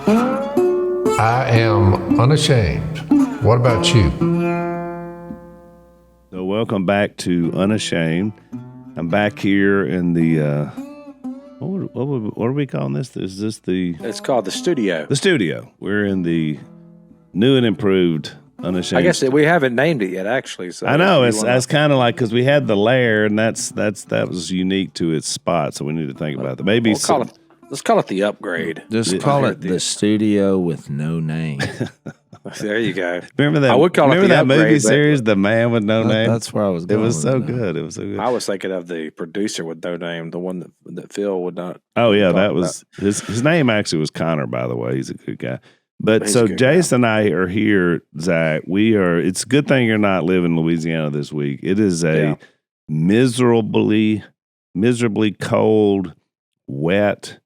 I am unashamed. What about you? So welcome back to Unashamed. I'm back here in the, what are we calling this? Is this the... It's called the studio. The studio. We're in the new and improved Unashamed. I guess we haven't named it yet, actually. So I know. It's kind of like, because we had the lair, and that was unique to its spot, so we need to think about that. Maybe let's call it the upgrade. Just call it the studio with no name. There you go. Remember that? I would call remember it the that upgrade, movie series, The Man with No Name? That's where I was going. It was so good. It was so good. I was thinking of the producer with no name, the one that Phil would not. Oh yeah, that was his name. Actually, was Connor. By the way, he's a good guy. But so Jase and I are here, Zach. We are. It's a good thing you're not living in Louisiana this week. It is a miserably cold, wet,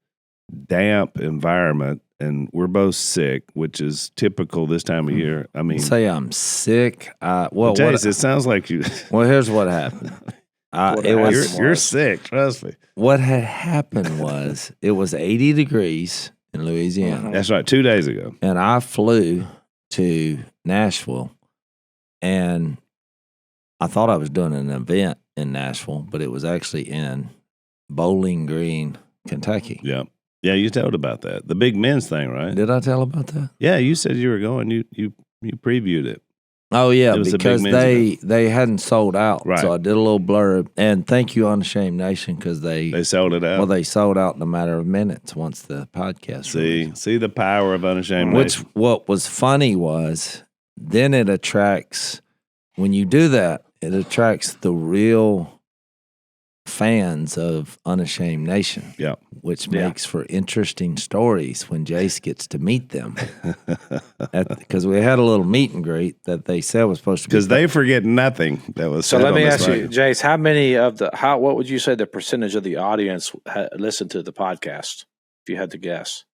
damp environment. And we're both sick, which is typical this time of year. I mean, say I'm sick. Jase, it sounds like you. Well, here's what happened. You're sick. Trust me. What had happened was it was 80 degrees in Louisiana. That's right. 2 days ago, and I flew to Nashville, and I thought I was doing an event in Nashville, but it was actually in Bowling Green, Kentucky. Yeah. Yeah, you told about that. The big men's thing, right? Did I tell about that? Yeah, you said you were going. You previewed it. Oh, yeah, because they hadn't sold out. Right. So I did a little blurb. And thank you, Unashamed Nation, because they sold it out. Well, they sold out in a matter of minutes once the podcast released. See the power of Unashamed Nation. What was funny was then it attracts, when you do that, it attracts the real fans of Unashamed Nation, which makes for interesting stories when Jase gets to meet them. Because we had a little meet and greet that they said was supposed to be. Because they forget nothing that was said. So let me ask you, Jase, how many of what would you say the percentage of the audience listened to the podcast, if you had to guess?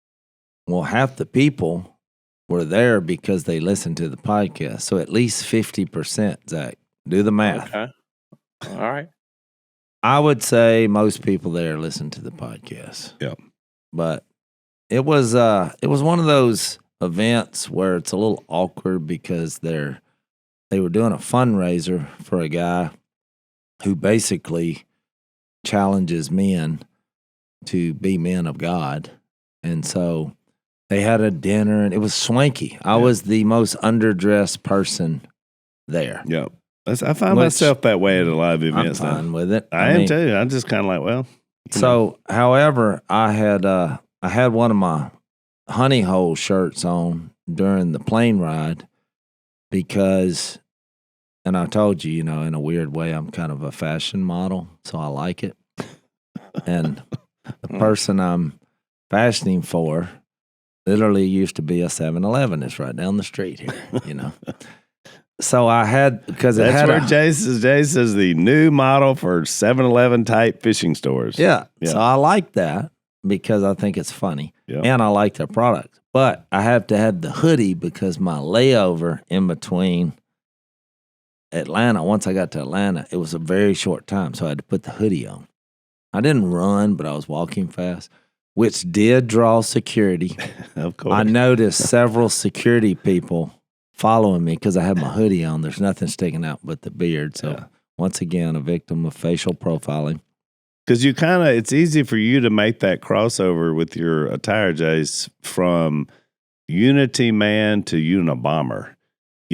Well, half the people were there because they listened to the podcast. So at least 50%, Zach. Do the math. Okay. All right. I would say most people there listen to the podcast. Yeah. But it was one of those events where it's a little awkward because they were doing a fundraiser for a guy who basically challenges men to be men of God. And so they had a dinner and it was swanky. I was the most underdressed person there. Yeah. I find myself that way at a lot of events. I'm fine with it. I am too. I'm just kind of like, well. So, however, I had one of my honey hole shirts on during the plane ride because, and I told you, in a weird way, I'm kind of a fashion model, so I like it. And the person I'm fashioning for literally used to be a 7-Eleven. It's right down the street here, So I had, because it had Jase is the new model for 7-Eleven type fishing stores. Yeah. So I like that because I think it's funny and I like their product. But I have to have the hoodie because my layover in between Atlanta, once I got to Atlanta, it was a very short time. So I had to put the hoodie on. I didn't run, but I was walking fast, which did draw security. Of course. I noticed several security people following me because I had my hoodie on. There's nothing sticking out but the beard. So once again, a victim of facial profiling. Because it's easy for you to make that crossover with your attire, Jase, from Unity Man to Unabomber.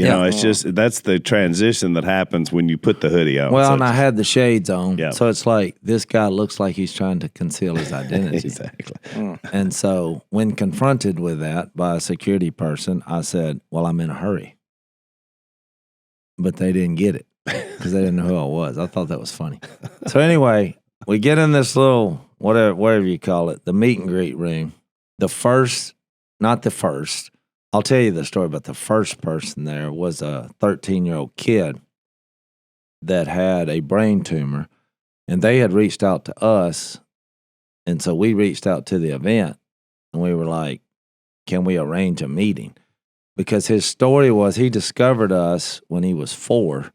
It's just, that's the transition that happens when you put the hoodie on. Well, and I had the shades on. Yeah. So it's like, this guy looks like he's trying to conceal his identity. Exactly. And so when confronted with that by a security person, I said, well, I'm in a hurry. But they didn't get it because they didn't know who I was. I thought that was funny. So anyway, we get in this little, whatever you call it, the meet and greet room. I'll tell you the story about the first person there was a 13-year-old kid that had a brain tumor, and they had reached out to us, and so we reached out to the event, and we were like, can we arrange a meeting? Because his story was he discovered us when he was 4,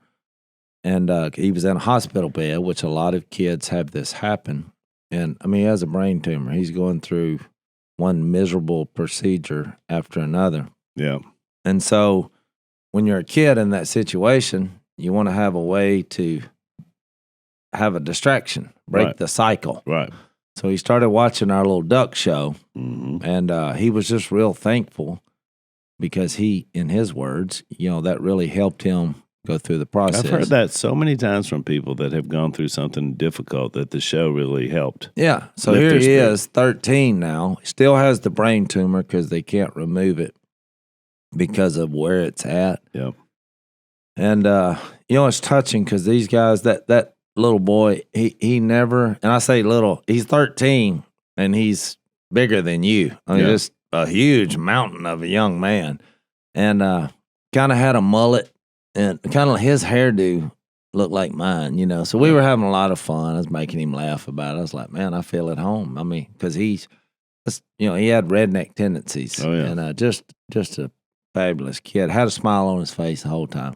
and he was in a hospital bed, which a lot of kids have this happen, and, he has a brain tumor. He's going through one miserable procedure after another. Yeah. And so when you're a kid in that situation, you want to have a way to have a distraction, break the cycle. Right. So he started watching our little duck show, Mm-hmm. and he was just real thankful because he, in his words, that really helped him go through the process. I've heard that so many times from people that have gone through something difficult that the show really helped. Yeah. So lift here their he spirit. is, 13 now. He still has the brain tumor because they can't remove it because of where it's at. Yep. And, it's touching because these guys, that little boy, he never, and I say little, he's 13 and he's bigger than you. I mean, just a huge mountain of a young man. And kind of had a mullet and kind of his hairdo looked like mine, So we were having a lot of fun. I was making him laugh about it. I was like, man, I feel at home. I mean, because he had redneck tendencies. Oh, yeah. And just a fabulous kid. Had a smile on his face the whole time.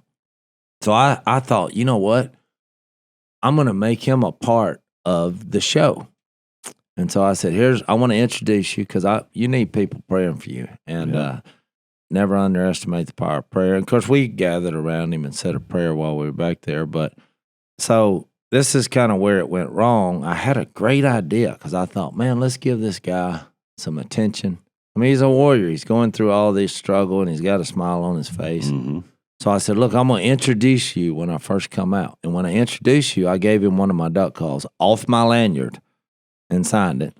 So I thought, you know what? I'm going to make him a part of the show. And so I said, I want to introduce you because you need people praying for you. And never underestimate the power of prayer. And of course, we gathered around him and said a prayer while we were back there. But so this is kind of where it went wrong. I had a great idea because I thought, man, let's give this guy some attention. I mean, he's a warrior. He's going through all this struggle and he's got a smile on his face. Mm-hmm. So I said, look, I'm going to introduce you when I first come out. And when I introduce you, I gave him one of my duck calls off my lanyard and signed it.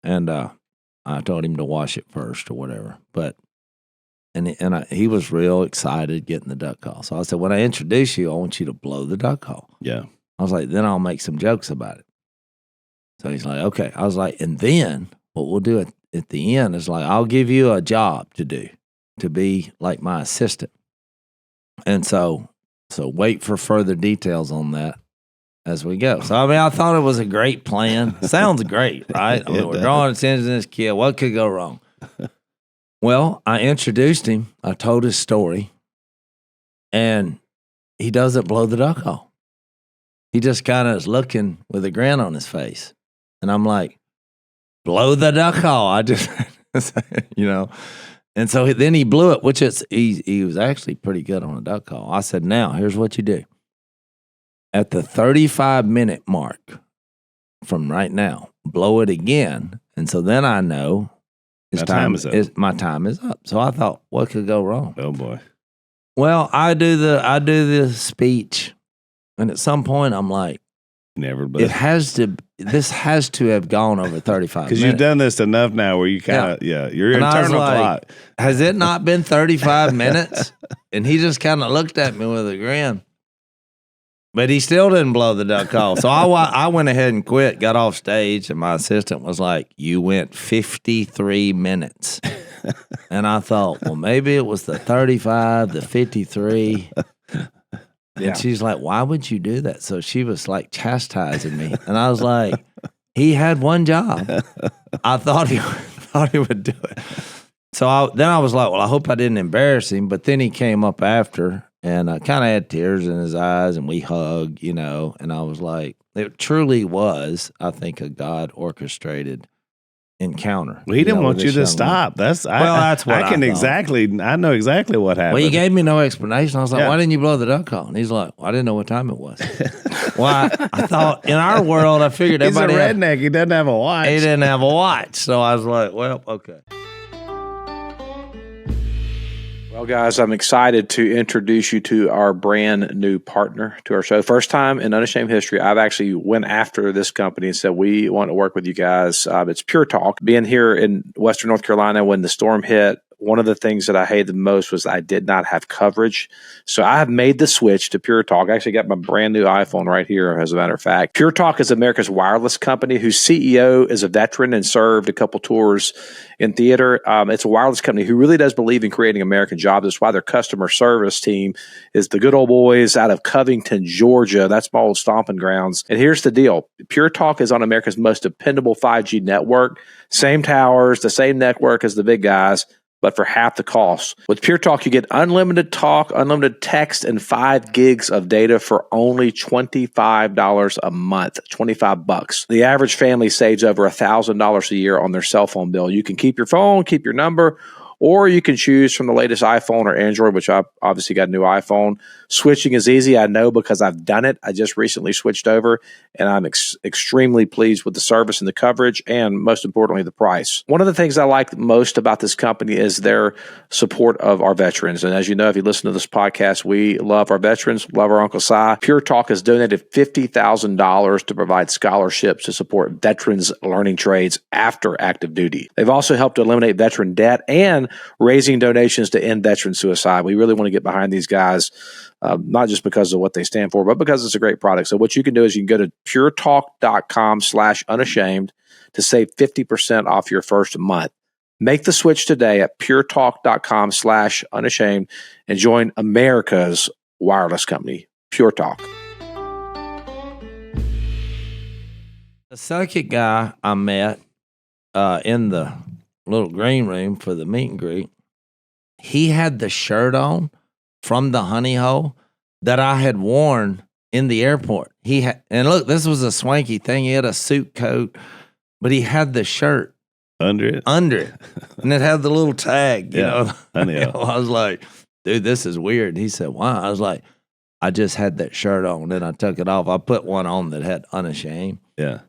And I told him to wash it first or whatever. But he was real excited getting the duck call. So I said, when I introduce you, I want you to blow the duck call. Yeah. I was like, then I'll make some jokes about it. So he's like, okay. I was like, and then what we'll do at the end is like, I'll give you a job to do, to be like my assistant. And so wait for further details on that as we go. So, I mean, I thought it was a great plan. Sounds great, right? I mean, we're drawing attention to this kid. What could go wrong? Well, I introduced him. I told his story. And he doesn't blow the duck call. He just kind of is looking with a grin on his face. And I'm like, blow the duck call. I just, And so then he blew it, which he was actually pretty good on a duck call. I said, now, here's what you do. At the 35-minute mark from right now, blow it again. And so then I know my time is up. So I thought, what could go wrong? Oh, boy. Well, I do the speech. And at some point, I'm like, never. This has to have gone over 35 minutes. Because you've done this enough now where you kind of, your and internal clock. Has it not been 35 minutes? And he just kind of looked at me with a grin. But he still didn't blow the duck call. So I went ahead and quit, got off stage, and my assistant was like, you went 53 minutes. And I thought, well, maybe it was the 35, the 53. And she's like, why would you do that? So she was like chastising me. And I was like, he had one job. I thought he would do it. So then I was like, well, I hope I didn't embarrass him. But then he came up after and I kind of had tears in his eyes and we hugged, and I was like, it truly was, I think, a God orchestrated encounter. Well, he didn't want you to stop. That's what I know exactly what happened. Well, he gave me no explanation. I was like, why didn't you blow the duck call? And he's like, well, I didn't know what time it was. Well, I thought in our world, I figured he's everybody a redneck. He doesn't have a watch. He didn't have a watch. So I was like, well, okay. Well, guys, I'm excited to introduce you to our brand new partner to our show. First time in Unashamed history, I've actually went after this company and said, we want to work with you guys. It's Pure Talk. Being here in Western North Carolina when the storm hit, one of the things that I hated the most was I did not have coverage. So I have made the switch to Pure Talk. I actually got my brand new iPhone right here, as a matter of fact. Pure Talk is America's wireless company whose CEO is a veteran and served a couple tours in theater. It's a wireless company who really does believe in creating American jobs. That's why their customer service team is the good old boys out of Covington, Georgia. That's my old stomping grounds. And here's the deal. Pure Talk is on America's most dependable 5G network. Same towers, the same network as the big guys. but for half the cost. With Pure Talk, you get unlimited talk, unlimited text, and 5 gigs of data for only $25 a month, $25. The average family saves over $1,000 a year on their cell phone bill. You can keep your phone, keep your number, or you can choose from the latest iPhone or Android, which I've obviously got a new iPhone. Switching is easy. I know because I've done it. I just recently switched over, and I'm extremely pleased with the service and the coverage, and most importantly, the price. One of the things I like most about this company is their support of our veterans. And as you know, if you listen to this podcast, we love our veterans, love our Uncle Si. Pure Talk has donated $50,000 to provide scholarships to support veterans learning trades after active duty. They've also helped to eliminate veteran debt and raising donations to end veteran suicide. We really want to get behind these guys, not just because of what they stand for, but because it's a great product. So what you can do is you can go to puretalk.com/unashamed to save 50% off your first month. Make the switch today at puretalk.com/unashamed and join America's wireless company, Pure Talk. The second guy I met in the little green room for the meet and greet, he had the shirt on from the honey hole that I had worn in the airport. And look, this was a swanky thing. He had a suit coat, but he had the shirt Under it? and it had the little tag, you know. Honey hole. I was like, dude, this is weird. He said, why? I was like, I just had that shirt on, then I took it off. I put one on that had Unashamed. Yeah.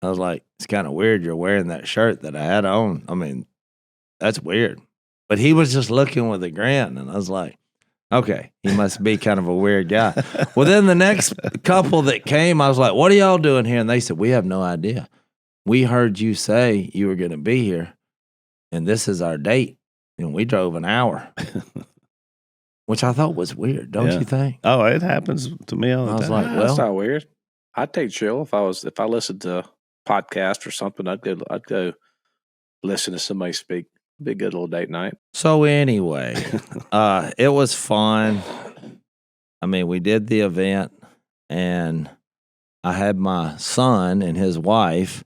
I was like, it's kind of weird you're wearing that shirt that I had on. I mean, that's weird. But he was just looking with a grin, and I was like, okay, he must be kind of a weird guy. Well, then the next couple that came, I was like, what are y'all doing here? And they said, we have no idea. We heard you say you were going to be here, and this is our date. And we drove an hour, which I thought was weird, don't you think? Oh, it happens to me all the time. I was like, That's well, not weird. I'd take chill if I listened to a podcast or something. I'd go listen to somebody speak. Be a good little date night. so anyway, it was fun. I mean, we did the event, and I had my son and his wife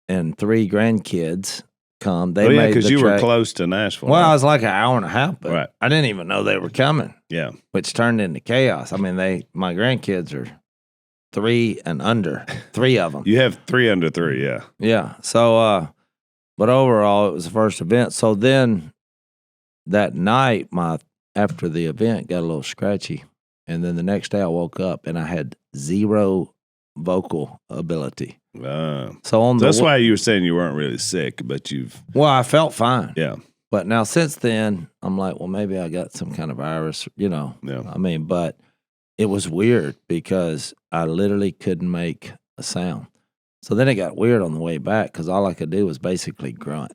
and 3 grandkids come. They made because the you were trek. close to Nashville. Well, I right? was like an hour and a half, but Right. I didn't even know they were coming, Yeah. which turned into chaos. I mean, my grandkids are 3 and under, 3 of them. You have 3 under 3, yeah. Yeah. So, but overall, it was the first event. So then that night, after the event, got a little scratchy. And then the next day I woke up and I had 0 vocal ability. So that's why you were saying you weren't really sick, but Well, I felt fine. yeah. But now since then, I'm like, well, maybe I got some kind of virus, you know. Yeah. I mean, but it was weird because I literally couldn't make a sound. So then it got weird on the way back because all I could do was basically grunt.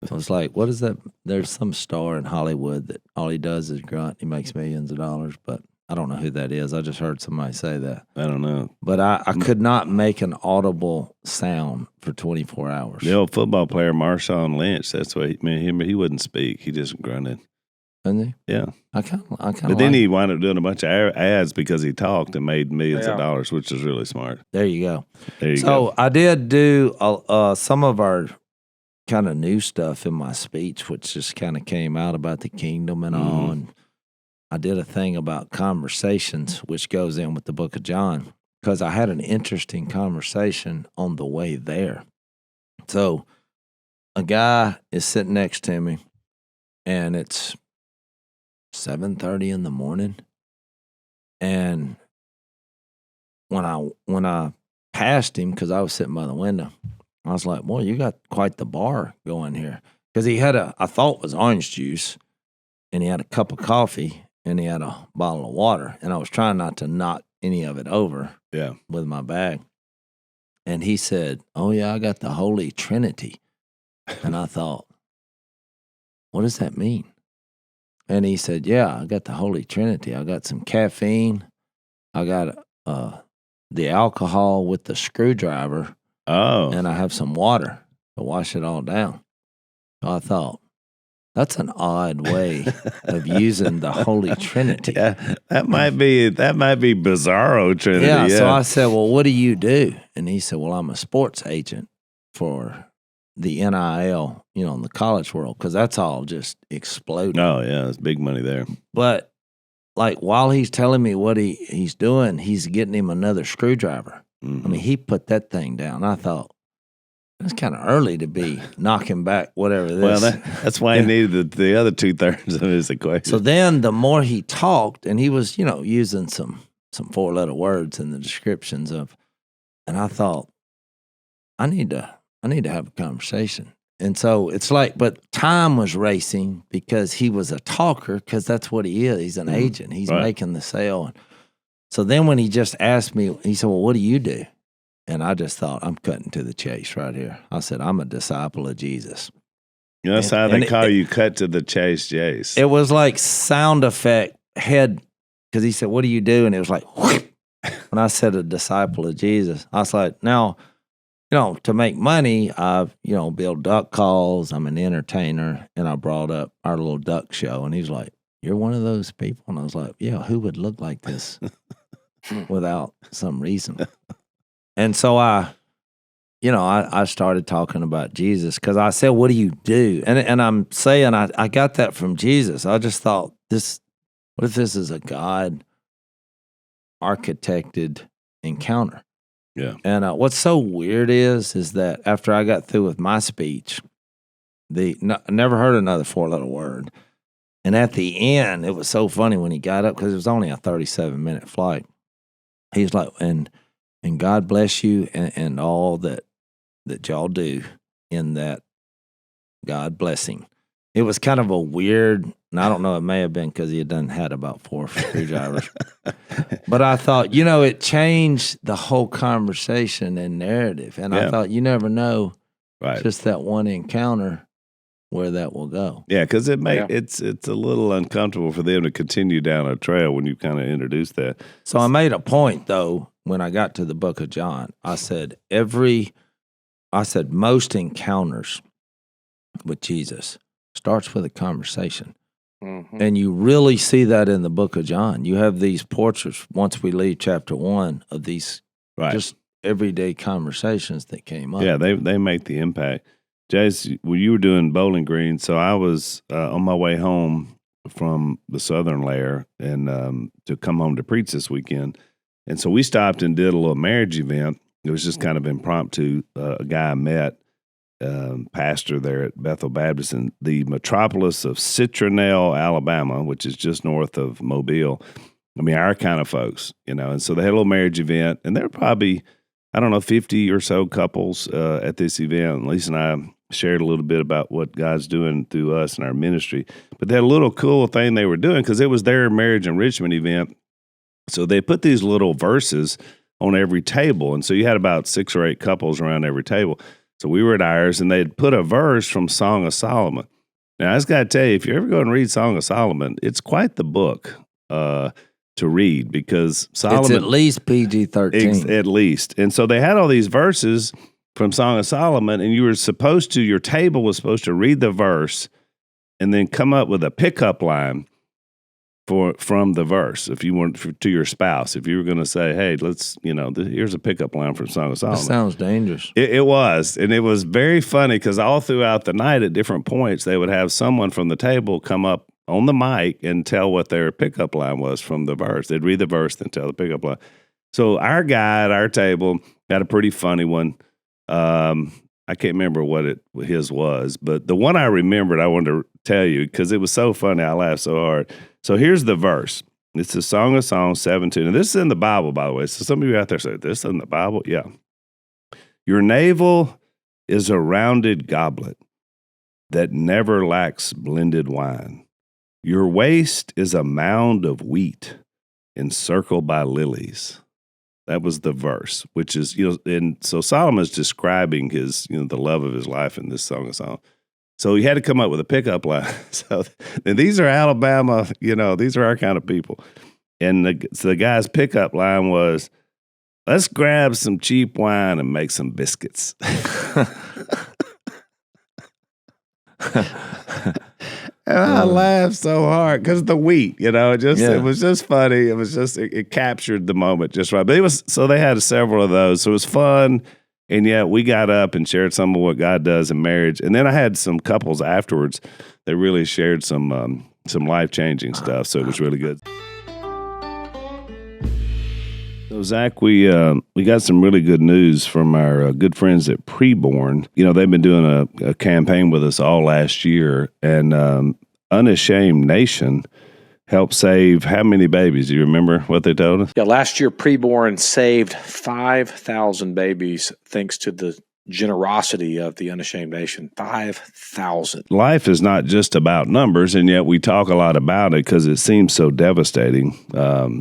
So it's like, what is that? There's some star in Hollywood that all he does is grunt. He makes millions of dollars, but I don't know who that is. I just heard somebody say that. I don't know. But I could not make an audible sound for 24 hours. The old football player Marshawn Lynch, that's what he wouldn't speak. He just grunted. Didn't he? Yeah. I kind of But then he wound up doing a bunch of ads because he talked and made millions of Yeah. dollars, which is really smart. There you go. There you So go. I did do some of our kind of new stuff in my speech, which just kind of came out about the kingdom and all. And I did a thing about conversations, which goes in with the book of John, because I had an interesting conversation on the way there. So a guy is sitting next to me, and it's 7:30 in the morning. And when I passed him, because I was sitting by the window, I was like, boy, you got quite the bar going here. Because he had I thought it was orange juice, and he had a cup of coffee, and he had a bottle of water. And I was trying not to knock any of it over Yeah. with my bag. And he said, oh, yeah, I got the Holy Trinity. And I thought, what does that mean? And he said, yeah, I got the Holy Trinity. I got some caffeine. I got the alcohol with the screwdriver. Oh. And I have some water to wash it all down. So I thought, that's an odd way of using the Holy Trinity. Yeah, that might be Bizarro Trinity. Yeah, so I said, well, what do you do? And he said, well, I'm a sports agent for the NIL, in the college world, because that's all just exploding. Oh yeah, it's big money there. But like while he's telling me what he's doing, he's getting him another screwdriver. Mm-hmm. I mean, he put that thing down. I thought it's kind of early to be knocking back whatever this. Well, that's why he needed the other 2/3 of his equation. So then the more he talked, and he was, using some 4-letter words in the descriptions of, and I thought, I need to have a conversation. And so it's like, but time was racing because he was a talker, because that's what he is. He's an agent. He's making the sale. So then when he just asked me, he said, well, what do you do? And I just thought, I'm cutting to the chase right here. I said, I'm a disciple of Jesus. That's how they call you, cut to the chase, Jase. It was like sound effect head, because he said, what do you do? And it was like, whoop. When I said a disciple of Jesus, I was like, now, to make money, I've, build duck calls. I'm an entertainer. And I brought up our little duck show. And he's like, you're one of those people? And I was like, yeah, who would look like this without some reason? And so I started talking about Jesus, because I said, what do you do? And I'm saying I got that from Jesus. I just thought, what if this is a God architected encounter? Yeah. And what's so weird is that after I got through with my speech, I never heard another 4-letter word. And at the end, it was so funny when he got up, because it was only a 37-minute flight. He's like, and God bless you and all that y'all do in that. God bless him. It was kind of a weird, and I don't know, it may have been because he had about 4 screwdrivers. But I thought, it changed the whole conversation and narrative. And I thought, you never know, just that one encounter, where that will go. Yeah, because it's a little uncomfortable for them to continue down a trail when you kind of introduce that. So I made a point, though, when I got to the book of John. I said most encounters with Jesus starts with a conversation. Mm-hmm. And you really see that in the book of John. You have these portraits, once we leave chapter 1, of these just everyday conversations that came up. Yeah, they make the impact. Jase, when you were doing Bowling Green, so I was on my way home from the Southern Lair and to come home to preach this weekend. And so we stopped and did a little marriage event. It was just kind of impromptu. A guy I met, pastor there at Bethel Baptist in the metropolis of Citronelle, Alabama, which is just north of Mobile. I mean, our kind of folks, And so they had a little marriage event, and there were probably, 50 or so couples at this event. Lisa and I shared a little bit about what God's doing through us and our ministry. But they had a little cool thing they were doing, because it was their marriage enrichment event. So they put these little verses on every table. And so you had about 6 or 8 couples around every table. So we were at ours, and they'd put a verse from Song of Solomon. Now, I just got to tell you, if you ever go and read Song of Solomon, it's quite the book to read, because Solomon... It's at least PG-13. At least. And so they had all these verses from Song of Solomon, and your table was supposed to read the verse and then come up with a pickup line from the verse. If you want to your spouse, if you were going to say, hey, let's, here's a pickup line from Song of Solomon. That sounds dangerous. It was. And it was very funny, because all throughout the night at different points, they would have someone from the table come up on the mic and tell what their pickup line was from the verse. They'd read the verse, then tell the pickup line. So our guy at our table had a pretty funny one. I can't remember what his was, but the one I remembered, I wanted to tell you, because it was so funny. I laughed so hard. So here's the verse. It's the Song of Songs 17. And this is in the Bible, by the way. So some of you out there say, this is in the Bible? Yeah. Your navel is a rounded goblet that never lacks blended wine. Your waist is a mound of wheat encircled by lilies. That was the verse, which is, and so Solomon's describing his, the love of his life in this Song of Songs. So he had to come up with a pickup line. So and these are Alabama, these are our kind of people. And the guy's pickup line was, let's grab some cheap wine and make some biscuits. And I laughed so hard because the wheat, it was just funny. It was just, it captured the moment just right. But so they had several of those. So it was fun. And yet we got up and shared some of what God does in marriage. And then I had some couples afterwards that really shared some life-changing stuff. So it was really good. So Zach, we got some really good news from our good friends at Preborn. You know, they've been doing a campaign with us all last year, and Unashamed Nation helped save how many babies? Do you remember what they told us? Yeah, last year Preborn saved 5,000 babies thanks to the generosity of the Unashamed Nation. 5,000. Life is not just about numbers, and yet we talk a lot about it because it seems so devastating,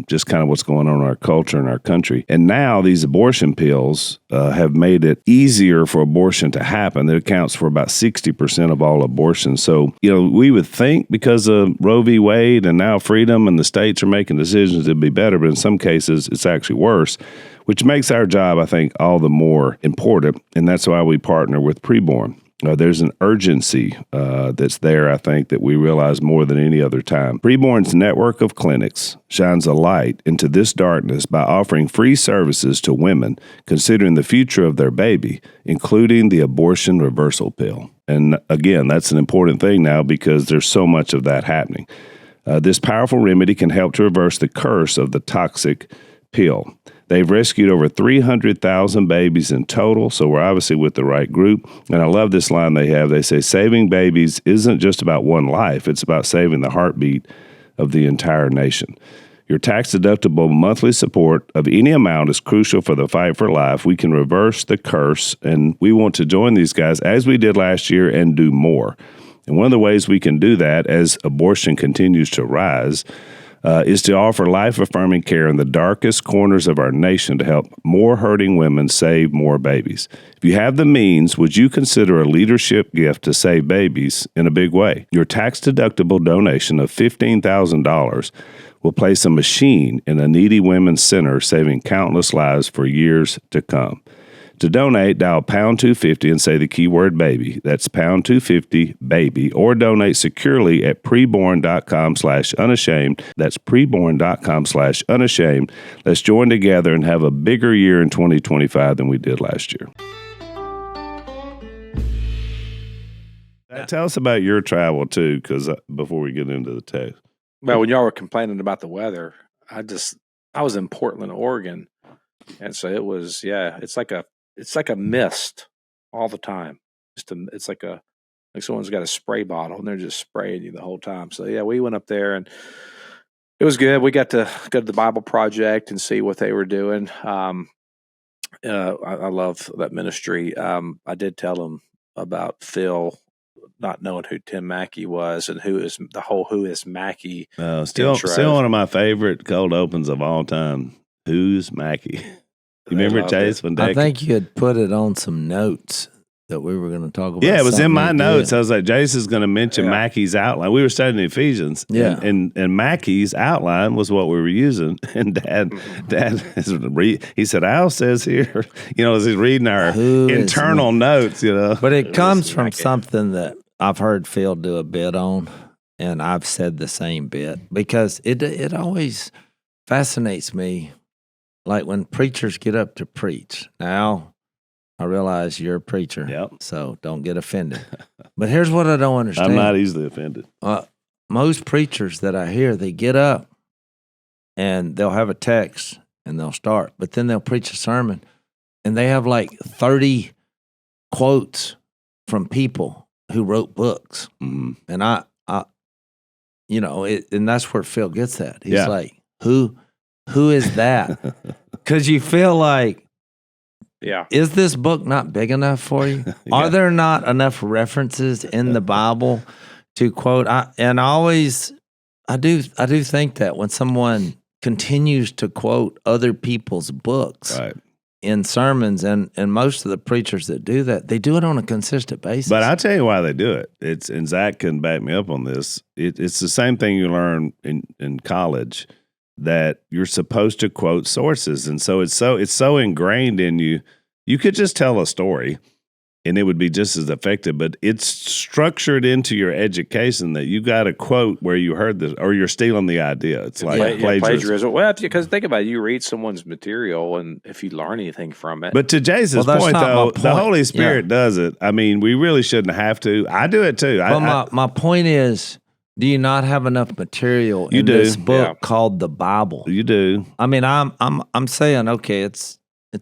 just kind of what's going on in our culture and our country. And now these abortion pills have made it easier for abortion to happen. It accounts for about 60% of all abortions. So, you know, we would think because of Roe v. Wade and now freedom and the states are making decisions, it'd be better, but in some cases it's actually worse, which makes our job, I think, all the more important, and that's why we partner with Preborn. There's an urgency that's there, I think, that we realize more than any other time. Preborn's network of clinics shines a light into this darkness by offering free services to women considering the future of their baby, including the abortion reversal pill. And again, that's an important thing now because there's so much of that happening. This powerful remedy can help to reverse the curse of the toxic pill. They've rescued over 300,000 babies in total, so we're obviously with the right group. And I love this line they have. They say, saving babies isn't just about one life. It's about saving the heartbeat of the entire nation. Your tax-deductible monthly support of any amount is crucial for the fight for life. We can reverse the curse, and we want to join these guys, as we did last year, and do more. And one of the ways we can do that as abortion continues to rise is to offer life-affirming care in the darkest corners of our nation to help more hurting women save more babies. If you have the means, would you consider a leadership gift to save babies in a big way? Your tax-deductible donation of $15,000 will place a machine in a needy women's center, saving countless lives for years to come. To donate, dial pound 250 and say the keyword baby. That's pound 250 baby, or donate securely at preborn.com/unashamed. That's preborn.com/unashamed. Let's join together and have a bigger year in 2025 than we did last year. Tell us about your travel too, because before we get into the text. Well, when y'all were complaining about the weather, I was in Portland, Oregon, and so it was, it's like a mist all the time. It's like someone's got a spray bottle and they're just spraying you the whole time. So yeah, we went up there and it was good. We got to go to the Bible Project and see what they were doing. I love that ministry. I did tell them about Phil not knowing who Tim Mackey was and who is Mackey. Still one of my favorite cold opens of all time. Who's Mackey? You remember Jase? I think you had put it on some notes that we were going to talk about. Yeah, it was in my notes. I was like, Jase is going to mention Mackey's outline. We were studying Ephesians. Yeah. And Mackey's outline was what we were using. And Dad, he said, Al says here, as he's reading our internal notes, But it comes from something that I've heard Phil do a bit on, and I've said the same bit, because it always fascinates me. Like when preachers get up to preach. Now, I realize you're a preacher, so don't get offended. But here's what I don't understand. I'm not easily offended. Most preachers that I hear, they get up and they'll have a text and they'll start, but then they'll preach a sermon and they have like 30 quotes from people who wrote books. Mm-hmm. And and that's where Phil gets that. He's like, who is that? Because you feel like, is this book not big enough for you? Are there not enough references in the Bible to quote? I do think that when someone continues to quote other people's books in sermons, and most of the preachers that do that, they do it on a consistent basis. But I'll tell you why they do it. And Zach can back me up on this. It's the same thing you learn in college, that you're supposed to quote sources. And so it's so ingrained in you. You could just tell a story and it would be just as effective. But it's structured into your education that you got to quote where you heard this, or you're stealing the idea. It's like plagiarism. Well, because think about it, you read someone's material, and if you learn anything from it. But to Jase's point, though, the Holy Spirit does it. I mean, we really shouldn't have to. I do it too. Well, my point is, do you not have enough material in this book called the Bible? You do. I mean, I'm saying, okay, it's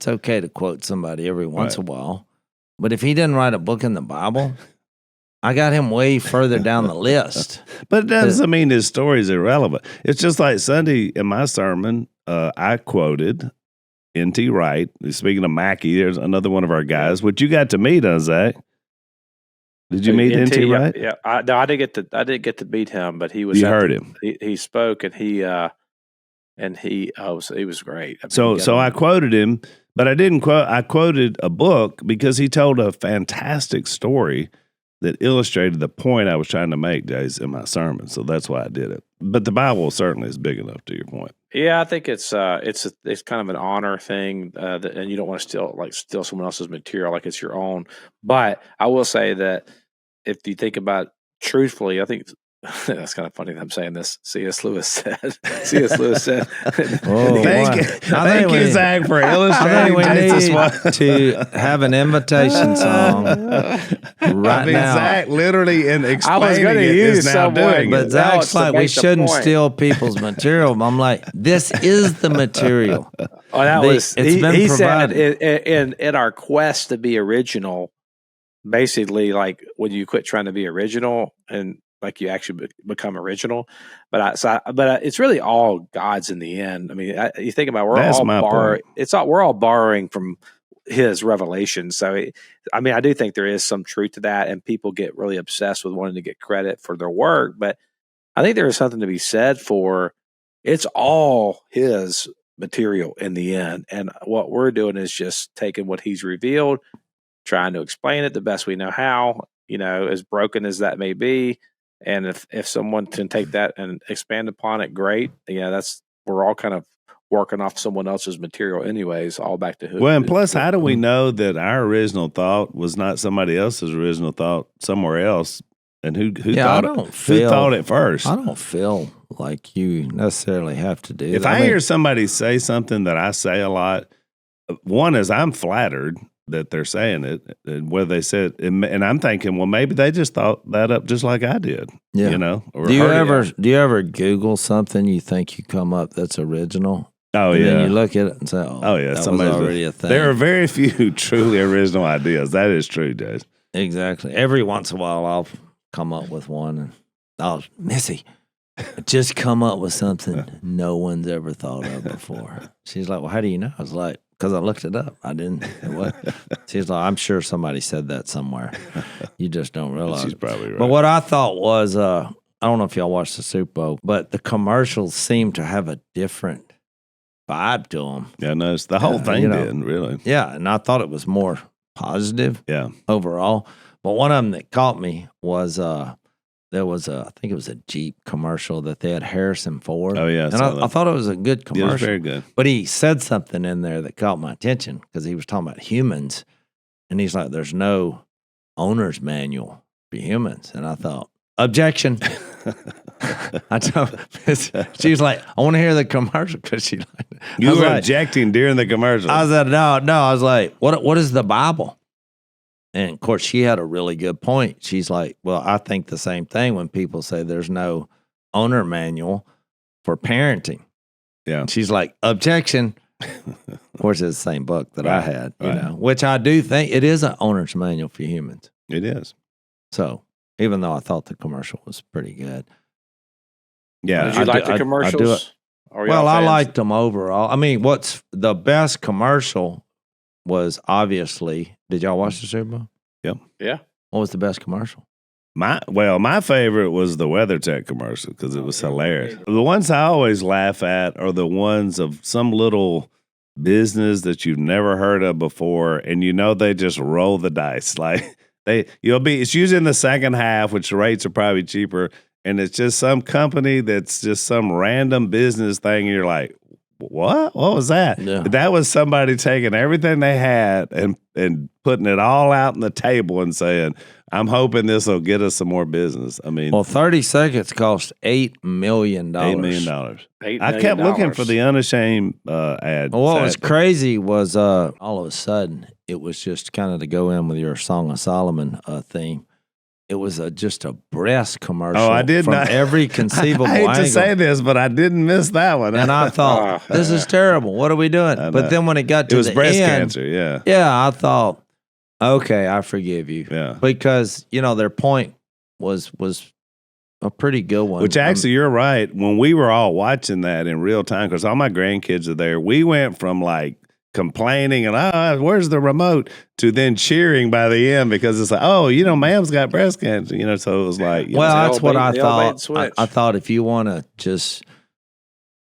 okay to quote somebody every once in a while, but if he didn't write a book in the Bible, I got him way further down the list. But it doesn't mean his story is irrelevant. It's just like Sunday in my sermon, I quoted N.T. Wright. Speaking of Mackey, there's another one of our guys, which you got to meet, Zach. Did you meet N.T. Wright? Yeah. I didn't get to meet him, but he was. You heard him. He spoke, and he was great. I mean, So I quoted him, but I didn't quote. I quoted a book because he told a fantastic story that illustrated the point I was trying to make, Jase, in my sermon. So that's why I did it. But the Bible certainly is big enough, to your point. Yeah, I think it's kind of an honor thing, and you don't want to steal someone else's material like it's your own. But I will say that if you think about truthfully, I think that's kind of funny that I'm saying this. C.S. Lewis said. Thank you, Zach, for illustrating. We need to have an invitation song now. Zach literally in explaining I was going to use some word, but Zach's like, we shouldn't steal people's material. I'm like, this is the material. He said in our quest to be original, basically, like when you quit trying to be original and like you actually become original, but it's really all God's in the end. I mean, you think about we're all borrowing from His revelation. So, I do think there is some truth to that, and people get really obsessed with wanting to get credit for their work. But I think there is something to be said for it's all His material in the end, and what we're doing is just taking what He's revealed, trying to explain it the best we know how. As broken as that may be. And if someone can take that and expand upon it, great. We're all kind of working off someone else's material anyways, all back to who. Well, and plus, how do we know that our original thought was not somebody else's original thought somewhere else? And who thought it first? I don't feel like you necessarily have to do that. If I hear somebody say something that I say a lot, one is I'm flattered that they're saying it, and whether they said, and I'm thinking, well, maybe they just thought that up just like I did. Yeah. Do you ever Google something you think you come up that's original? Oh, and yeah. then you look at it and say, that was already a thing. There are very few truly original ideas. That is true, Jase. Exactly. Every once in a while, I'll come up with one, and Missy, just come up with something no one's ever thought of before. She's like, well, how do you know? I was like, because I looked it up. I didn't. She's like, I'm sure somebody said that somewhere. You just don't realize. She's probably right. But what I thought was, I don't know if y'all watched the Super Bowl, but the commercials seem to have a different vibe to them. Yeah, no, the whole thing did, really. Yeah, and I thought it was more positive overall. But one of them that caught me was there was I think it was a Jeep commercial that they had Harrison Ford. Oh, yeah. And I thought it was a good commercial. It was very good. But he said something in there that caught my attention because he was talking about humans. And he's like, there's no owner's manual for humans. And I thought, objection. I told she was like, I want to hear the commercial because she liked it. You were objecting during the commercial. I said, no. I was like, what is the Bible? And of course, she had a really good point. She's like, well, I think the same thing when people say there's no owner manual for parenting. Yeah. And she's like, objection. Of course, it's the same book that I had, which I do think it is an owner's manual for humans. It is. So even though I thought the commercial was pretty good. Yeah. Did you like the commercials? I liked them overall. I mean, what's the best commercial was obviously, did y'all watch the Super Bowl? Yep. Yeah. What was the best commercial? My favorite was the WeatherTech commercial because it was hilarious. The ones I always laugh at are the ones of some little business that you've never heard of before, and they just roll the dice. Like it's usually in the second half, which the rates are probably cheaper, and it's just some company that's just some random business thing, and you're like, what was that? Yeah. That was somebody taking everything they had and putting it all out on the table and saying, I'm hoping this will get us some more business. I mean, Well, 30 seconds cost $8 million. $8 million. $8 I kept million. looking for the Unashamed ad. Well, what was crazy was all of a sudden it was just kind of to go in with your Song of Solomon theme. It was just a breast commercial. Oh, I did from not. every conceivable I hate angle. to say this, but I didn't miss that one. And I thought, this is terrible. What are we doing? But then when it got to it was the breast end, cancer. Yeah. yeah, I thought, okay, I forgive you. Yeah. Because their point was a pretty good one. Which actually, you're right. When we were all watching that in real time, because all my grandkids are there, we went from like complaining and where's the remote to then cheering by the end because it's like, ma'am's got breast cancer. So it was like, that's what I the thought. switch. I thought if you want to just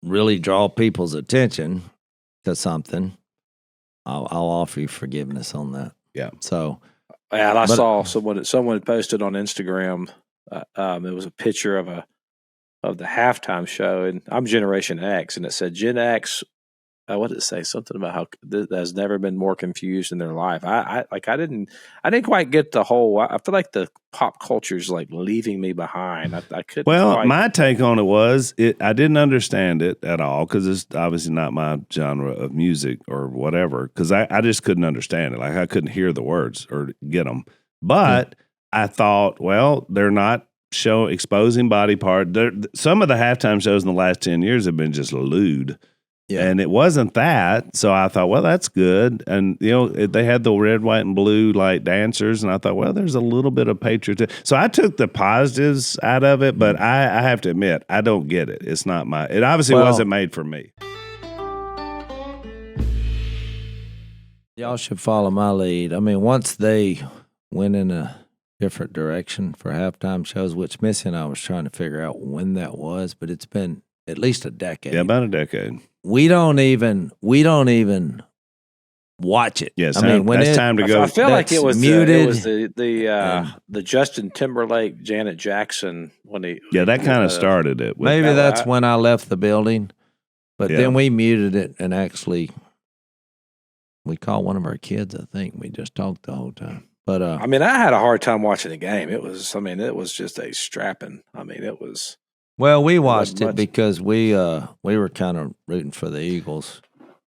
really draw people's attention to something, I'll offer you forgiveness on that. Yeah. So, and I saw someone had posted on Instagram. It was a picture of the halftime show, and I'm Generation X, and it said Gen X. What did it say? Something about how that has never been more confused in their life. I didn't quite get the whole. I feel like the pop culture is like leaving me behind. I couldn't. Well, my take on it was I didn't understand it at all because it's obviously not my genre of music or whatever. Because I just couldn't understand it. Like I couldn't hear the words or get them. But I thought, well, they're not exposing body part. Some of the halftime shows in the last 10 years have been just lewd. Yeah. And it wasn't that. So I thought, well, that's good. And, they had the red, white, and blue like dancers. And I thought, well, there's a little bit of patriotism. So I took the positives out of it, but I have to admit, I don't get it. It's not it obviously wasn't made for me. Y'all should follow my lead. I mean, once they went in a different direction for halftime shows, which Missy and I was trying to figure out when that was, but it's been at least a decade. Yeah, about a decade. We don't even watch it. Yes, when it's time to go. I feel like it was muted. It was the Justin Timberlake, Janet Jackson when he. Yeah, that kind of started it. Maybe that's when I left the building, but then we muted it and actually we called one of our kids. I think we just talked the whole time. But I had a hard time watching the game. It was just a strapping. It was. Well, we watched it because we were kind of rooting for the Eagles,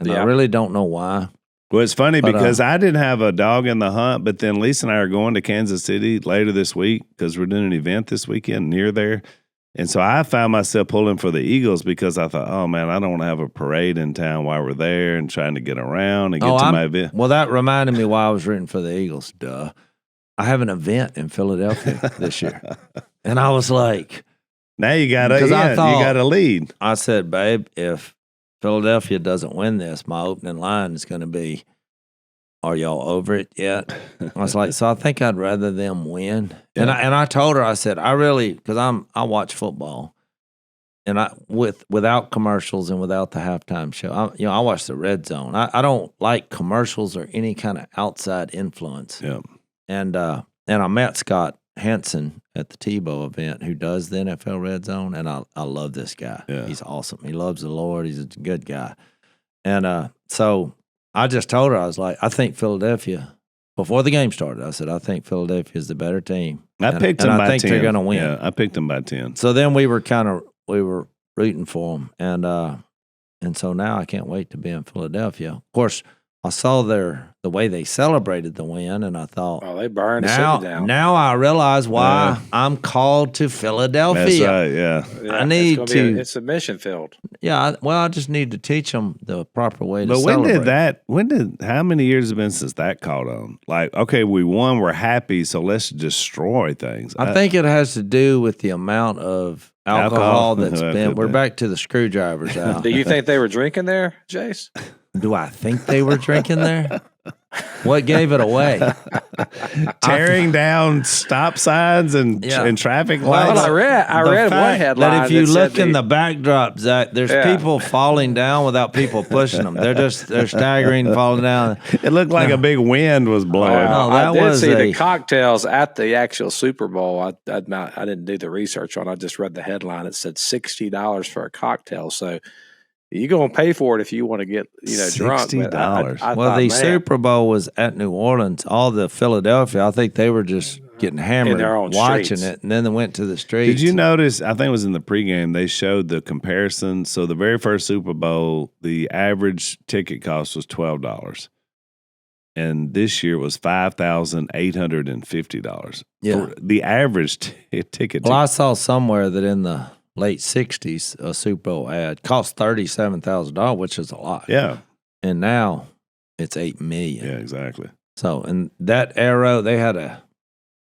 and I really don't know why. Well, it's funny because I didn't have a dog in the hunt, but then Lisa and I are going to Kansas City later this week because we're doing an event this weekend near there. And so I found myself pulling for the Eagles because I thought, oh, man, I don't want to have a parade in town while we're there and trying to get around and get to my event. Well, that reminded me why I was rooting for the Eagles. Duh. I have an event in Philadelphia this year. And I was like... Now you got a lead. I said, babe, if Philadelphia doesn't win this, my opening line is going to be, are y'all over it yet? I was like, so I think I'd rather them win. Yeah. And I told her, I said, because I watch football, and without commercials and without the halftime show, I watch the Red Zone. I don't like commercials or any kind of outside influence. Yeah. And I met Scott Hansen at the Tebow event who does the NFL Red Zone, and I love this guy. Yeah. He's awesome. He loves the Lord. He's a good guy. And so I just told her, I was like, I think Philadelphia, before the game started, I said, I think Philadelphia is the better team. I picked them by 10. I think they're going to win. Yeah, I picked them by 10. So then we were rooting for them. And so now I can't wait to be in Philadelphia. Of course, I saw the way they celebrated the win, and I thought, they burned the city down. Now I realize why I'm called to Philadelphia. That's right, yeah. I need to. It's a mission field. Yeah, I just need to teach them the proper way to celebrate. But how many years have been since that caught on? Like, okay, we won, we're happy, so let's destroy things. I think it has to do with the amount of alcohol that's been. We're back to the screwdrivers out. Do you think they were drinking there, Jase? Do I think they were drinking there? What gave it away? Tearing down stop signs and traffic lights. Well, I read one headline that if you look in the backdrop, Zach, there's people falling down without people pushing them. They're staggering, falling down. It looked like a big wind was blowing. I did see the cocktails at the actual Super Bowl. I didn't do the research on. I just read the headline. It said $60 for a cocktail. So you're going to pay for it if you want to get drunk. $60. I Well, thought, the man, Super Bowl was at New Orleans. All the Philadelphia, I think they were just getting hammered their own watching streets. it, and then they went to the streets. Did you notice? I think it was in the pregame. They showed the comparison. So the very first Super Bowl, the average ticket cost was $12, and this year was $5,850. Yeah. The average ticket. Well, I saw somewhere that in the late 60s, a Super Bowl ad cost $37,000, which is a lot. Yeah. And now it's $8 million. Yeah, exactly. So, and that arrow, they had a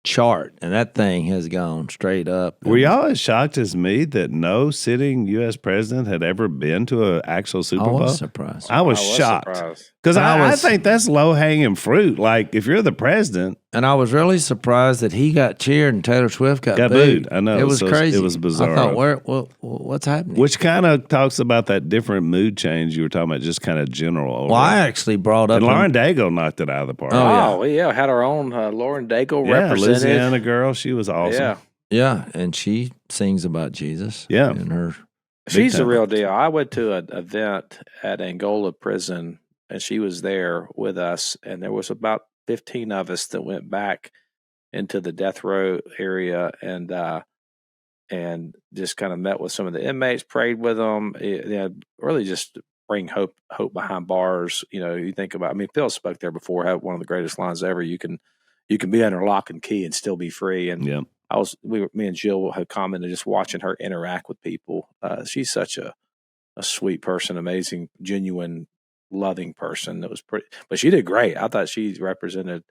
chart, and that thing has gone straight up. Were y'all as shocked as me that no sitting U.S. president had ever been to an actual Super I Bowl? was surprised. I was shocked. surprised. Because I was- think that's low hanging fruit. Like, if you're the president, And I was really surprised that he got cheered and Taylor Swift got Got booed. booed. I know. It was So crazy. it was bizarre. I thought, what's happening? which kind of talks about that different mood change you were talking about, just kind of general. Overall. Well, I actually brought up and Lauren Daigle knocked it out of the park. Oh, Yeah, had our own Lauren Daigle Yeah, represented. Louisiana girl. She was awesome. Yeah, and she sings about Jesus. Yeah. And her. she's the time. real deal. I went to an event at Angola prison, and she was there with us, and there was about 15 of us that went back into the death row area and just kind of met with some of the inmates, prayed with them. Really just bring hope behind bars. You think about. I mean, Phil spoke there before. Had one of the greatest lines ever. You can be under lock and key and still be free. And Yeah. me and Jill had commented just watching her interact with people. She's such a sweet person, amazing, genuine, loving person. That was pretty, but she did great. I thought she represented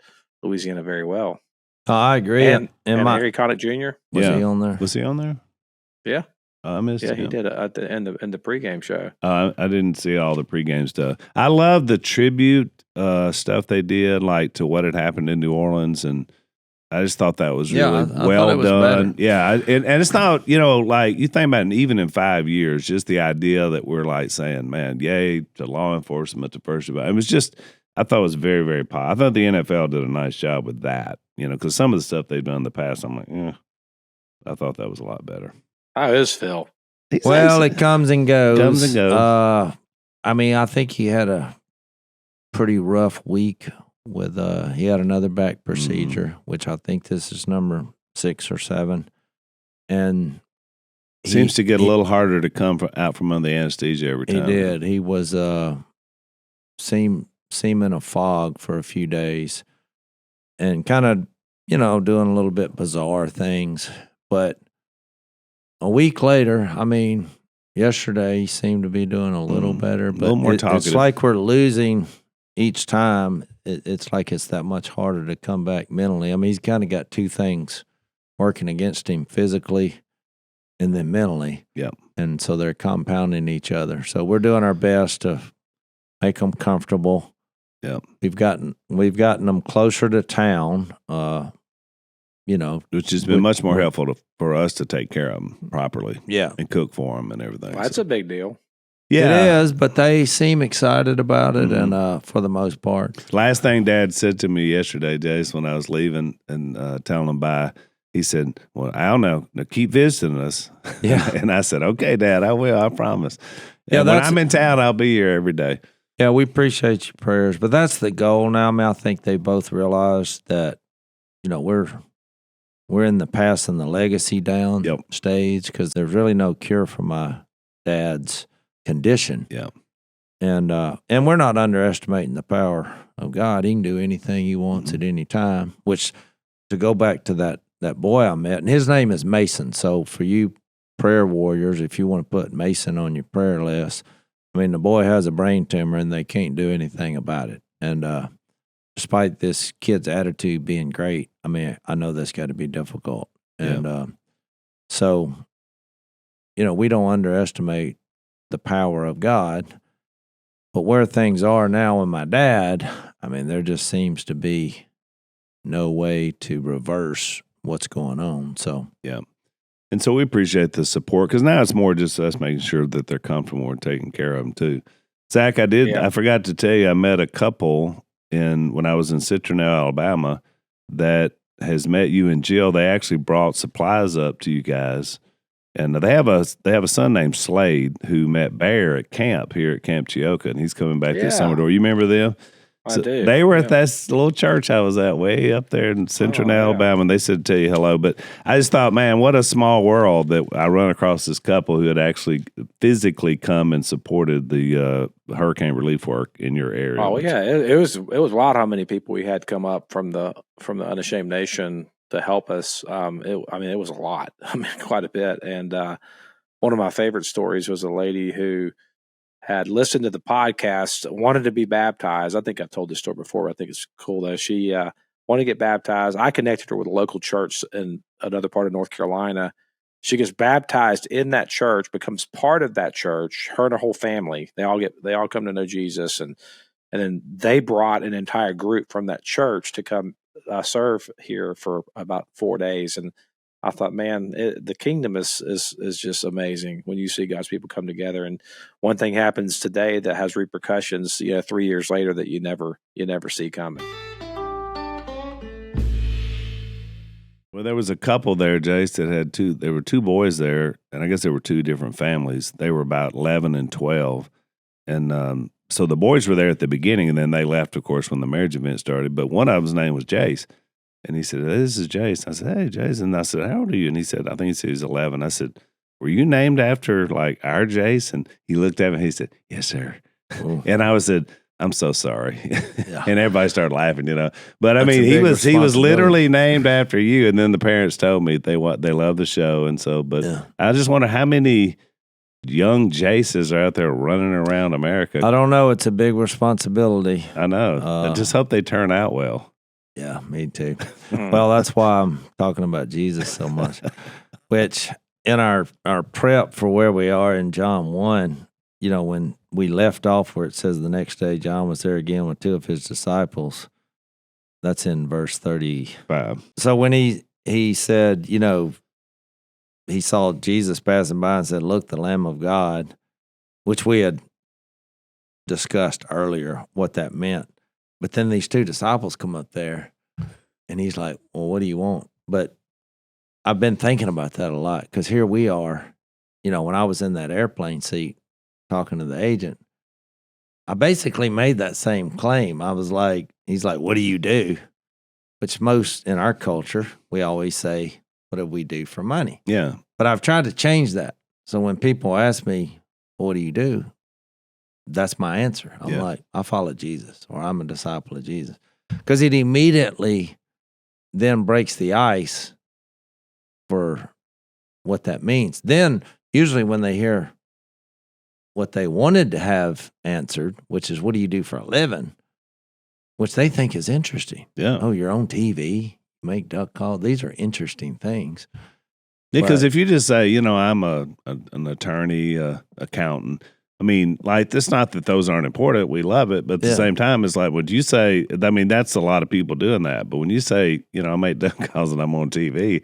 Louisiana very well. Oh, I agree. And my, Harry Connick Jr. was Yeah. he on there? Was he on there? Yeah, I missed yeah, him. he did it at the end of the pregame show. I didn't see all the pregame stuff. I love the tribute stuff they did, like to what had happened in New Orleans, and I just thought that was really I thought well it was done. better. Yeah, and it's not, like you think about it, even in 5 years, just the idea that we're like saying, man, yay to law enforcement, to first it was just, I thought it was very, very positive. I thought the NFL did a nice job with that, because some of the stuff they've done in the past, I'm like, I thought that was a lot better. How is Phil? Well, it comes and goes. Comes and goes. I mean, I think he had a pretty rough week with he had another back procedure, which I think this is number 6 or 7, and Seems to get a little harder to come out from under the anesthesia every time. He did. He was seem in a fog for a few days, and kind of doing a little bit bizarre things, but a week later, I mean, yesterday he seemed to be doing a little better, but little more it's talkative. like we're losing each time. It's like it's that much harder to come back mentally. I mean, he's kind of got two things working against him, physically and then mentally. Yep. And so they're compounding each other. So we're doing our best to make them comfortable. Yep. We've gotten them closer to town. Which has been much more helpful for us to take care of them properly. Yeah. And cook for them and everything. Well, that's a big deal. Yeah. It is, but they seem excited about it, and for the most part. Last thing Dad said to me yesterday, Jase, when I was leaving and telling him bye, he said, well, I don't know. Now keep visiting us. Yeah. And I said, okay, Dad, I will. I promise. Yeah, And when I'm in town, I'll be here every day. Yeah, we appreciate your prayers, but that's the goal now. I mean, I think they both realize that, we're in the passing the legacy down stage, because there's really no cure for my dad's condition. Yeah. And we're not underestimating the power of God. He can do anything he wants at any time, which, to go back to that boy I met, and his name is Mason. So for you prayer warriors, if you want to put Mason on your prayer list, I mean, the boy has a brain tumor and they can't do anything about it. And despite this kid's attitude being great, I mean, I know that's got to be difficult. And so, we don't underestimate the power of God. But where things are now with my dad, I mean, there just seems to be no way to reverse what's going on. So, yeah. And so we appreciate the support, because now it's more just us making sure that they're comfortable and taking care of them too. Zach, I forgot to tell you, I met a couple when I was in Citronelle, Alabama, that has met you and Jill. They actually brought supplies up to you guys And they have a son named Slade who met Bear at camp here at Camp Chioka, and he's coming back this summer. Do you remember them? I do. They were at that little church I was at way up there in central Alabama, and they said to tell you hello. But I just thought, man, what a small world that I run across this couple who had actually physically come and supported the hurricane relief work in your area. Oh yeah, it was wild how many people we had come up from the Unashamed Nation to help us. It was a lot. I mean, quite a bit. And one of my favorite stories was a lady who had listened to the podcast, wanted to be baptized. I think I've told this story before. I think it's cool though. She wanted to get baptized. I connected her with a local church in another part of North Carolina. She gets baptized in that church, becomes part of that church. Her and her whole family, they all come to know Jesus, and then they brought an entire group from that church to come serve here for about 4 days. And I thought, man, the kingdom is just amazing when you see God's people come together. And one thing happens today that has repercussions, 3 years later that you never see coming. Well, there was a couple there, Jase, that had there were two boys there, and I guess there were two different families. They were about 11 and 12. And so the boys were there at the beginning, and then they left, of course, when the marriage event started. But one of them's name was Jase. And he said, "This is Jase." I said, "Hey, Jase." And I said, "How old are you?" And he said, he said he's 11. I said, "Were you named after like our Jase?" And he looked at me and he said, "Yes, sir." And I said, "I'm so sorry." Yeah. And everybody started laughing, But I mean, he was literally named after you. And then the parents told me they love the show. And so, I just wonder how many young Jases are out there running around America. I don't know. It's a big responsibility. I know. I just hope they turn out well. Yeah, me too. Well, that's why I'm talking about Jesus so much. Which in our prep for where we are in John 1, when we left off where it says the next day John was there again with two of his disciples. That's in verse 35. So when he said, he saw Jesus passing by and said, "Look, the Lamb of God," which we had discussed earlier what that meant. But then these two disciples come up there, and he's like, "Well, what do you want?" But I've been thinking about that a lot because here we are, when I was in that airplane seat talking to the agent, I basically made that same claim. I was like, he's like, "What do you do?" Which most in our culture, we always say, "What do we do for money?" Yeah. But I've tried to change that. So when people ask me, "What do you do?" That's my answer. I'm like, I follow Jesus, or I'm a disciple of Jesus. Because it immediately then breaks the ice for what that means. Then, usually when they hear what they wanted to have answered, which is, "What do you do for a living?" which they think is interesting. Yeah. Oh, you're on TV, make duck calls. These are interesting things. Yeah, because if you just say, I'm an attorney, accountant, I mean, like, it's not that those aren't important. We love it. But at the same time, it's like, would you say, I mean, that's a lot of people doing that. But when you say, I make duck calls and I'm on TV.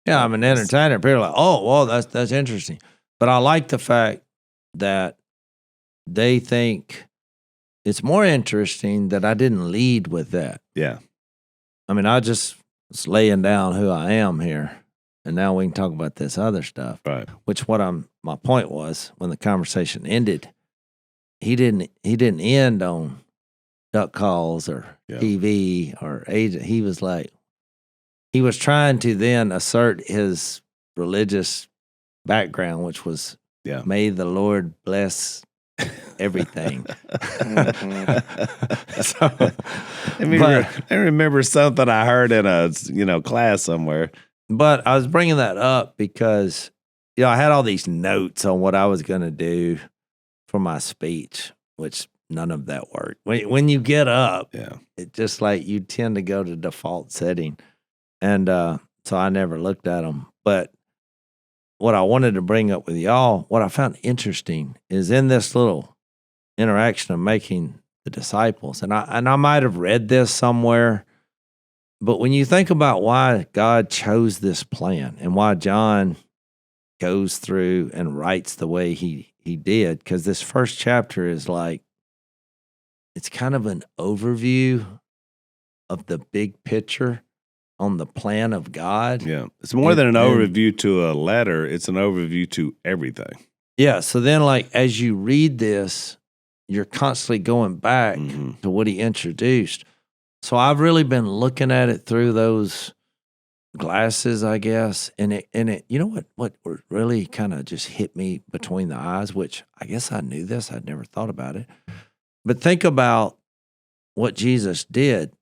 Yeah, I'm an entertainer. People are like, "Oh, well, that's interesting." But I like the fact that they think it's more interesting that I didn't lead with that. Yeah. I mean, I just was laying down who I am here. And now we can talk about this other stuff. Right. Which my point was when the conversation ended, he didn't end on duck calls or TV or agent. He was like, he was trying to then assert his religious background, which was, "May the Lord bless everything." So, I remember something I heard in a class somewhere. But I was bringing that up because, I had all these notes on what I was going to do for my speech, which none of that worked. When you get up, it just like you tend to go to default setting. And so I never looked at them. But what I wanted to bring up with y'all, what I found interesting is in this little interaction of making the disciples, and I might have read this somewhere, but when you think about why God chose this plan and why John goes through and writes the way he did, because this first chapter is like, it's kind of an overview of the big picture on the plan of God. Yeah. It's more than an overview to a letter. It's an overview to everything. Yeah. So then, like, as you read this, you're constantly going back to what he introduced. So I've really been looking at it through those glasses, I guess. And it, you know what really kind of just hit me between the eyes, which I guess I knew this. I'd never thought about it. But think about what Jesus did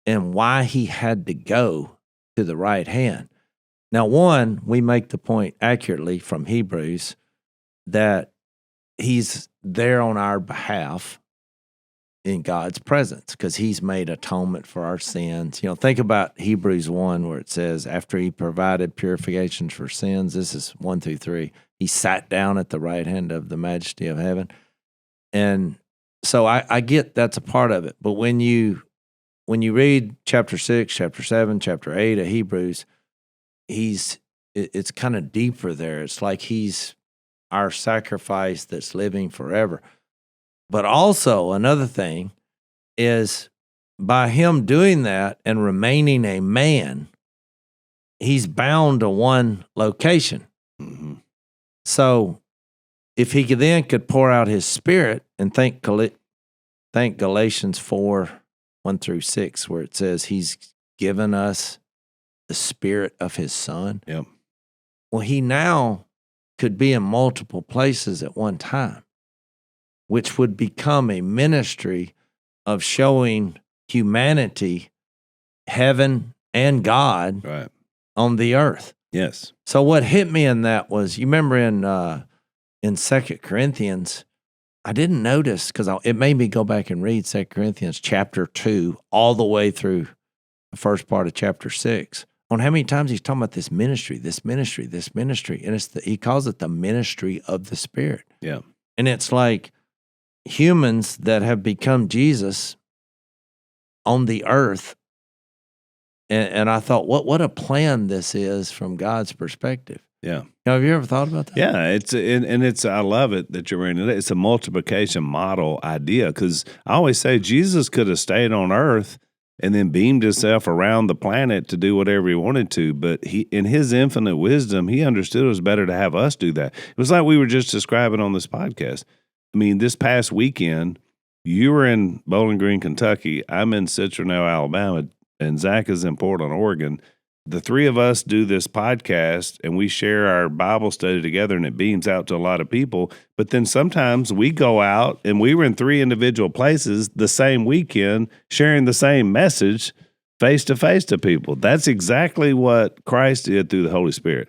and why he had to go to the right hand. Now, one, we make the point accurately from Hebrews that he's there on our behalf in God's presence because he's made atonement for our sins. You know, think about Hebrews 1 where it says, after he provided purifications for sins, this is 1 through 3, he sat down at the right hand of the majesty of heaven. And so I get that's a part of it. But when you read chapter 6, chapter 7, chapter 8 of Hebrews, it's kind of deeper there. It's like he's our sacrifice that's living forever. But also another thing is by him doing that and remaining a man, he's bound to one location. Mm-hmm. So if he could pour out his spirit and think Galatians 4, 1 through 6, where it says he's given us the spirit of his son. Yep. Well, he now could be in multiple places at one time, which would become a ministry of showing humanity, heaven and God on the earth. Yes. So what hit me in that was, you remember in 2 Corinthians, I didn't notice because it made me go back and read 2 Corinthians chapter 2 all the way through the first part of chapter 6 on how many times he's talking about this ministry. And he calls it the ministry of the Spirit. Yeah. And it's like humans that have become Jesus on the earth. And I thought, what a plan this is from God's perspective. Yeah. Now, have you ever thought about that? Yeah, I love it that you're bringing it. It's a multiplication model idea because I always say Jesus could have stayed on earth and then beamed himself around the planet to do whatever he wanted to. But he, in his infinite wisdom, he understood it was better to have us do that. It was like we were just describing on this podcast. I mean, this past weekend, you were in Bowling Green, Kentucky. I'm in Citronelle, Alabama, and Zach is in Portland, Oregon. The three of us do this podcast and we share our Bible study together and it beams out to a lot of people. But then sometimes we go out and we were in 3 individual places the same weekend sharing the same message face to face to people. That's exactly what Christ did through the Holy Spirit.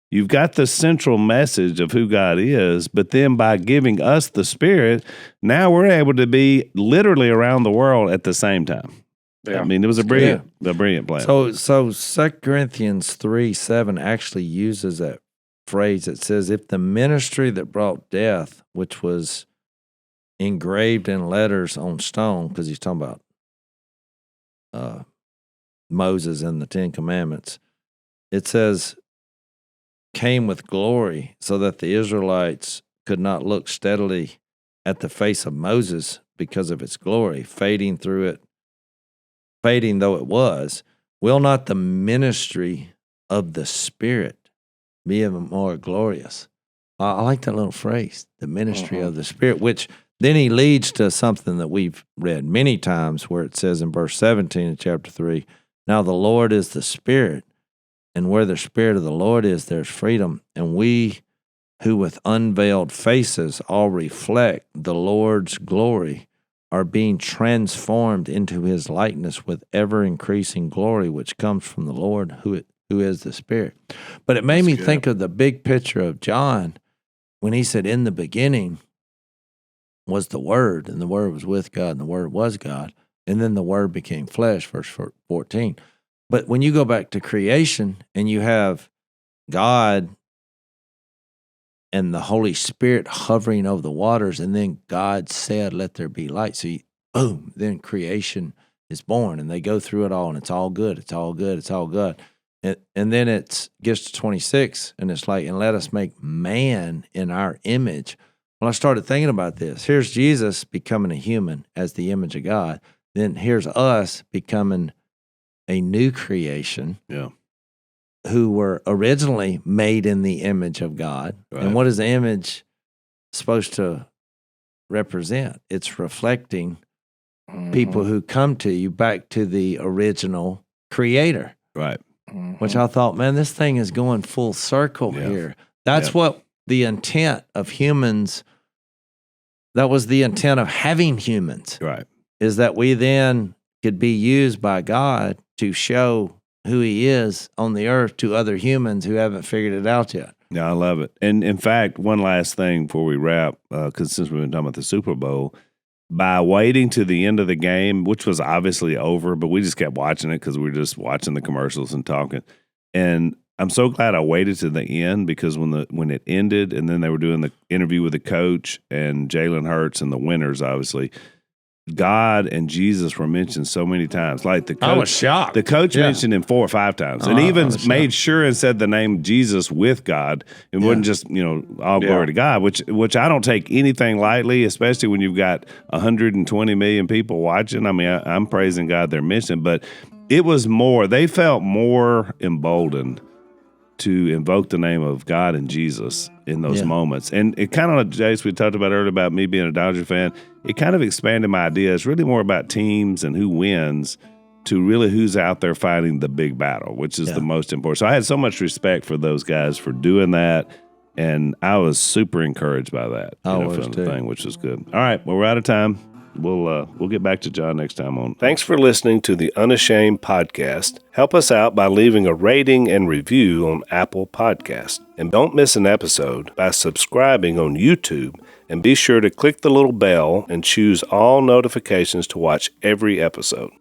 You've got the central message of who God is, but then by giving us the Spirit, now we're able to be literally around the world at the same time. Yeah. I mean, it was a brilliant plan. So 2 Corinthians 3:7 actually uses that phrase. It says, if the ministry that brought death, which was engraved in letters on stone, because he's talking about Moses and the 10 Commandments, it says, came with glory so that the Israelites could not look steadily at the face of Moses because of its glory, fading though it was, will not the ministry of the Spirit be even more glorious? I like that little phrase, the ministry of the Spirit, which then he leads to something that we've read many times where it says in verse 17 of chapter 3, now the Lord is the Spirit, and where the Spirit of the Lord is, there's freedom. And we who with unveiled faces all reflect the Lord's glory are being transformed into his likeness with ever-increasing glory, which comes from the Lord who is the Spirit. But it made me think of the big picture of John when he said, in the beginning was the Word, and the Word was with God, and the Word was God, and then the Word became flesh, verse 14. But when you go back to creation and you have God and the Holy Spirit hovering over the waters, and then God said, let there be light. So boom, then creation is born, and they go through it all, and it's all good, it's all good, it's all good. And then it gets to 26, and it's like, and let us make man in our image. Well, I started thinking about this. Here's Jesus becoming a human as the image of God. Then here's us becoming a new creation. Yeah. Who were originally made in the image of God. Right. And what is the image supposed to represent? It's reflecting people who come to you back to the original creator. Right. Which I thought, man, this thing is going full circle here. That's what the intent of humans, that was the intent of having humans. Right. Is that we then could be used by God to show who he is on the earth to other humans who haven't figured it out yet. Yeah, I love it. And in fact, one last thing before we wrap, because since we've been talking about the Super Bowl, by waiting to the end of the game, which was obviously over, but we just kept watching it because we were just watching the commercials and talking. And I'm so glad I waited to the end, because when it ended and then they were doing the interview with the coach and Jalen Hurts and the winners, obviously, God and Jesus were mentioned so many times. Like the coach, I was shocked. The coach mentioned him 4 or 5 times, and even made sure and said the name Jesus with God. It wasn't just all glory to God, which I don't take anything lightly, especially when you've got 120 million people watching. I mean, I'm praising God they're mentioned, but it was more. They felt more emboldened to invoke the name of God and Jesus in those moments. And it kind of, Jase, we talked about earlier about me being a Dodger fan, it kind of expanded my idea. It's really more about teams and who wins to really who's out there fighting the big battle, which is the most important. So I had so much respect for those guys for doing that, and I was super encouraged by that. Which was good. All right, well, we're out of time. We'll get back to John next time on. Thanks for listening to the Unashamed podcast. Help us out by leaving a rating and review on Apple Podcasts. And don't miss an episode by subscribing on YouTube. And be sure to click the little bell and choose all notifications to watch every episode.